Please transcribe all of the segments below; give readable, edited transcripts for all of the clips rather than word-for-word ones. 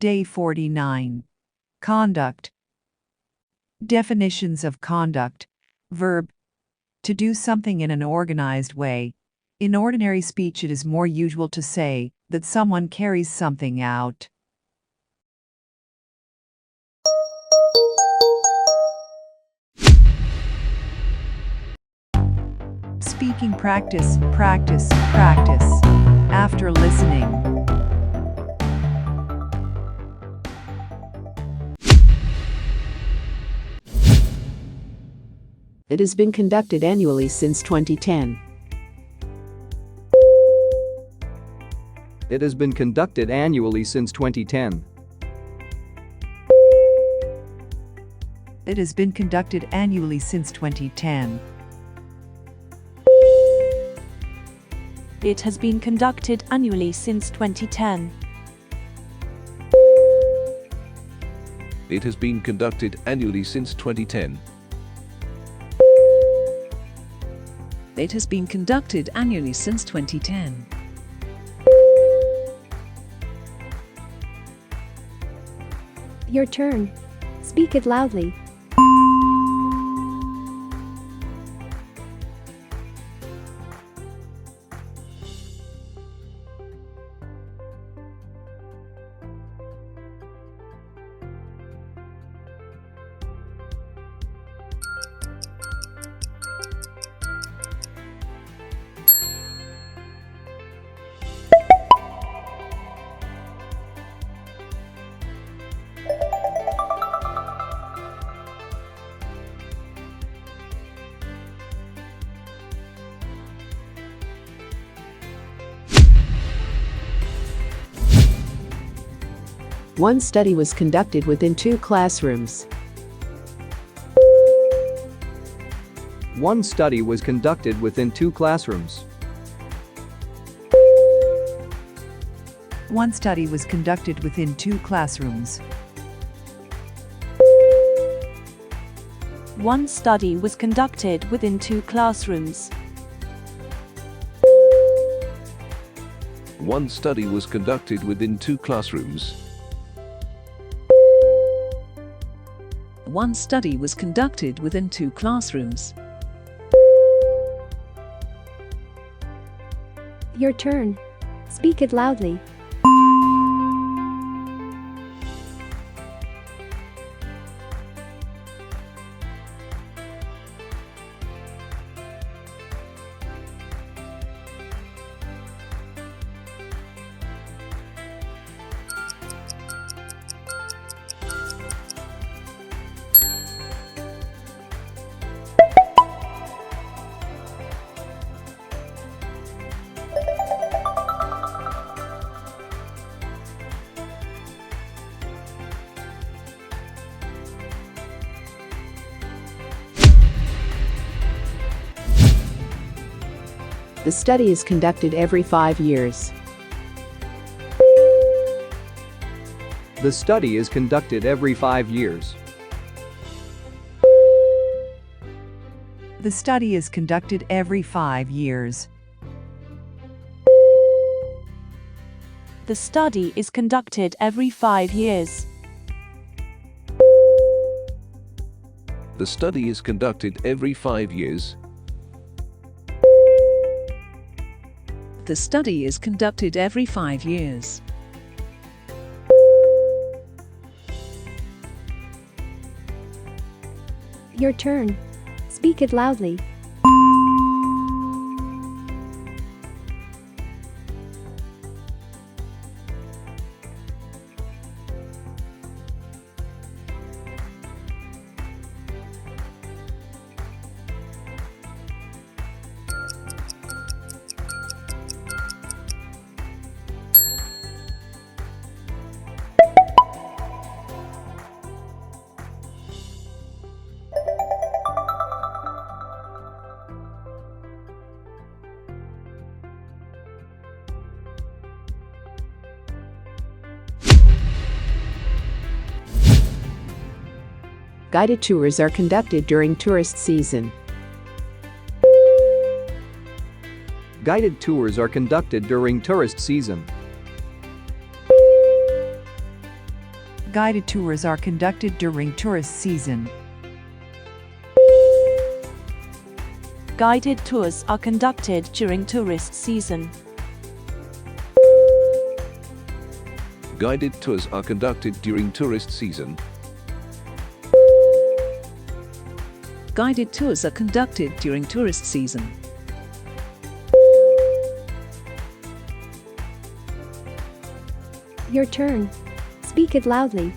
Day 49. Conduct. Definitions of conduct. Verb. To do something in an organized way. In ordinary speech, it is more usual to say that someone carries something out. Speaking practice, practice, practice. After listening. It has been conducted annually since 2010. It has been conducted annually since 2010. It has been conducted annually since 2010. It has been conducted annually since 2010. It has been conducted annually since 2010. It has been conducted annually since 2010. Your turn. Speak it loudly. One study was conducted within 2 classrooms. One study was conducted within 2 classrooms. One study was conducted within 2 classrooms. One study was conducted within 2 classrooms. One study was conducted within 2 classrooms. One study was conducted within 2 classrooms. Your turn. Speak it loudly. The study is conducted every 5 years. The study is conducted every 5 years. The study is conducted every 5 years. The study is conducted every 5 years. The study is conducted every 5 years. The study is conducted every 5 years. Your turn. Speak it loudly. Guided tours are conducted during tourist season. Guided tours are conducted during tourist season. Guided tours are conducted during tourist season. Guided tours are conducted during tourist season. Guided tours are conducted during tourist season. Guided tours are conducted during tourist season. Your turn. Speak it loudly.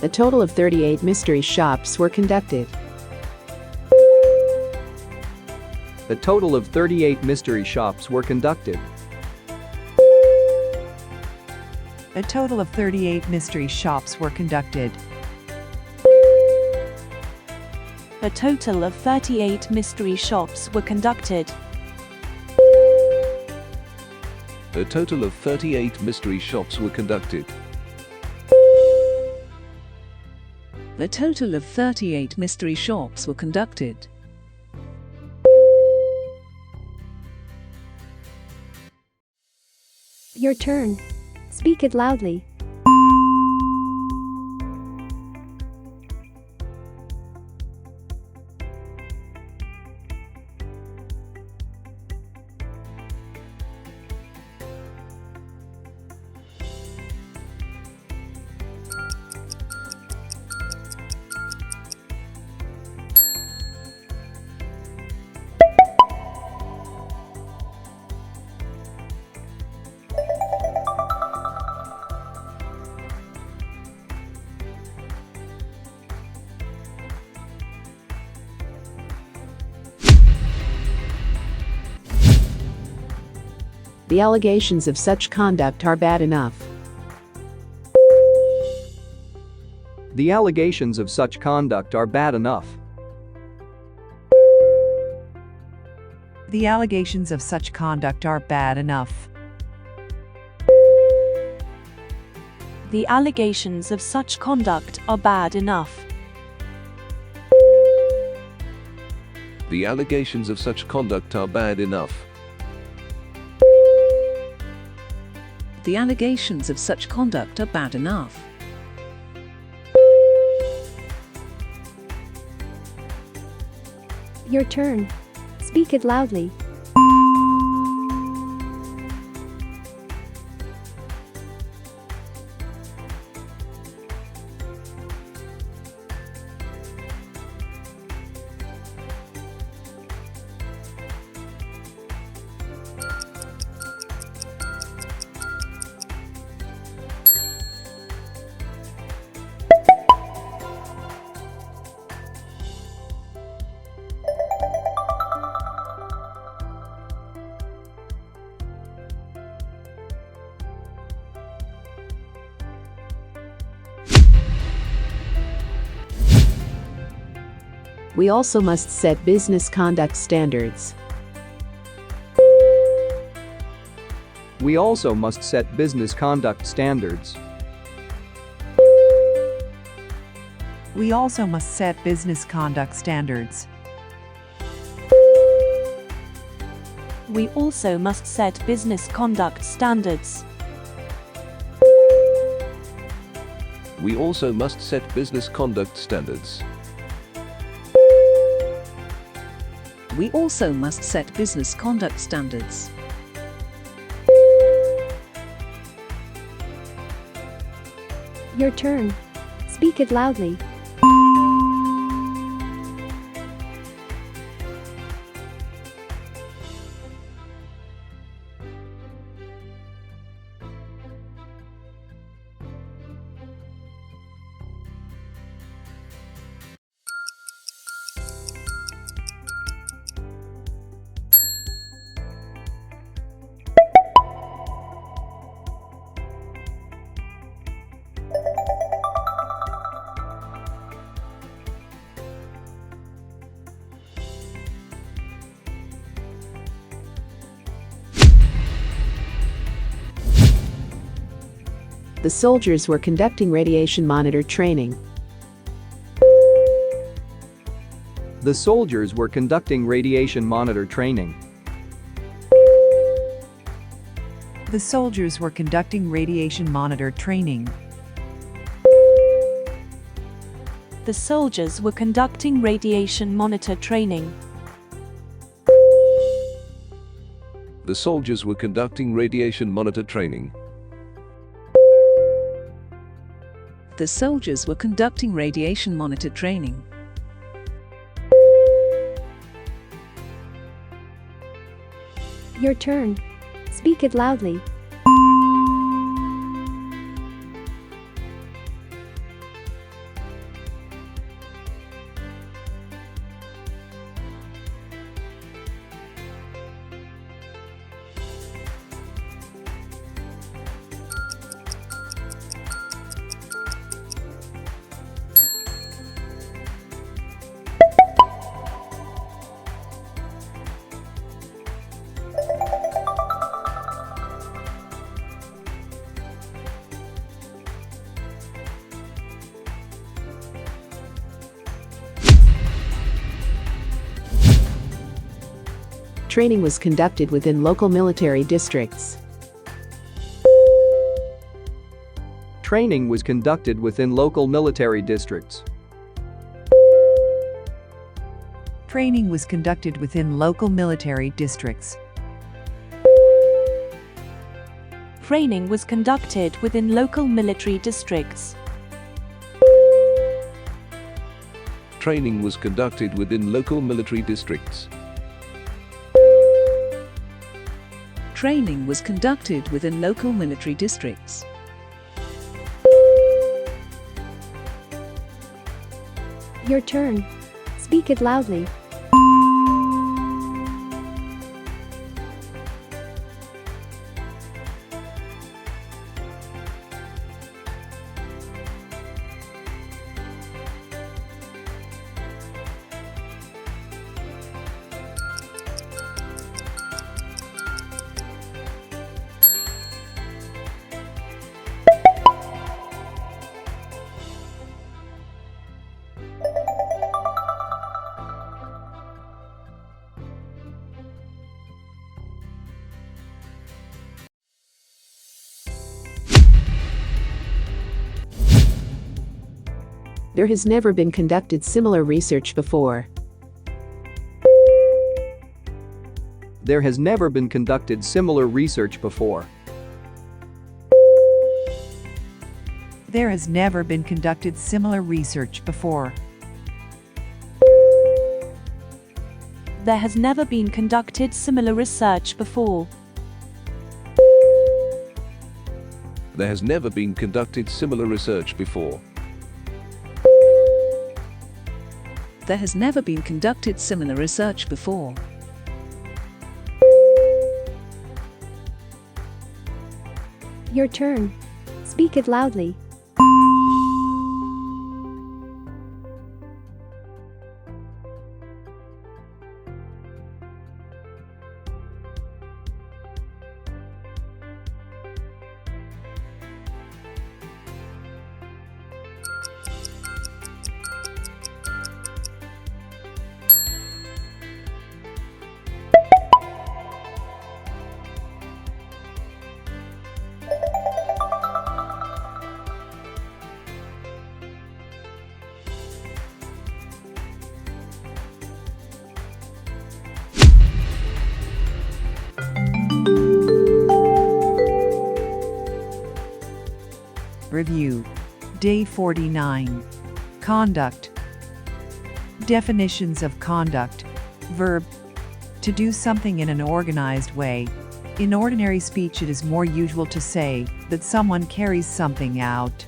A total of 38 mystery shops were conducted. A total of 38 mystery shops were conducted. A total of 38 mystery shops were conducted. A total of 38 mystery shops were conducted. A total of 38 mystery shops were conducted. A total of 38 mystery shops were conducted. Your turn. Speak it loudly. The allegations of such conduct are bad enough. The allegations of such conduct are bad enough. The allegations of such conduct are bad enough. The allegations of such conduct are bad enough. The allegations of such conduct are bad enough. The allegations of such conduct are bad enough. Your turn. Speak it loudly. We also must set business conduct standards. We also must set business conduct standards. We also must set business conduct standards. We also must set business conduct standards. We also must set business conduct standards. We also must set business conduct standards. Your turn. Speak it loudly. The soldiers were conducting radiation monitor training. The soldiers were conducting radiation monitor training. The soldiers were conducting radiation monitor training. The soldiers were conducting radiation monitor training. The soldiers were conducting radiation monitor training. The soldiers were conducting radiation monitor training. Your turn. Speak it loudly. Training was conducted within local military districts. Training was conducted within local military districts. Training was conducted within local military districts. Training was conducted within local military districts. Training was conducted within local military districts. Training was conducted within local military districts. Your turn. Speak it loudly. There has never been conducted similar research before. There has never been conducted similar research before. There has never been conducted similar research before. There has never been conducted similar research before. There has never been conducted similar research before. There has never been conducted similar research before. Your turn. Speak it loudly. Review. Day 49. Conduct. Definitions of conduct. Verb. To do something in an organized way. In ordinary speech, it is more usual to say that someone carries something out.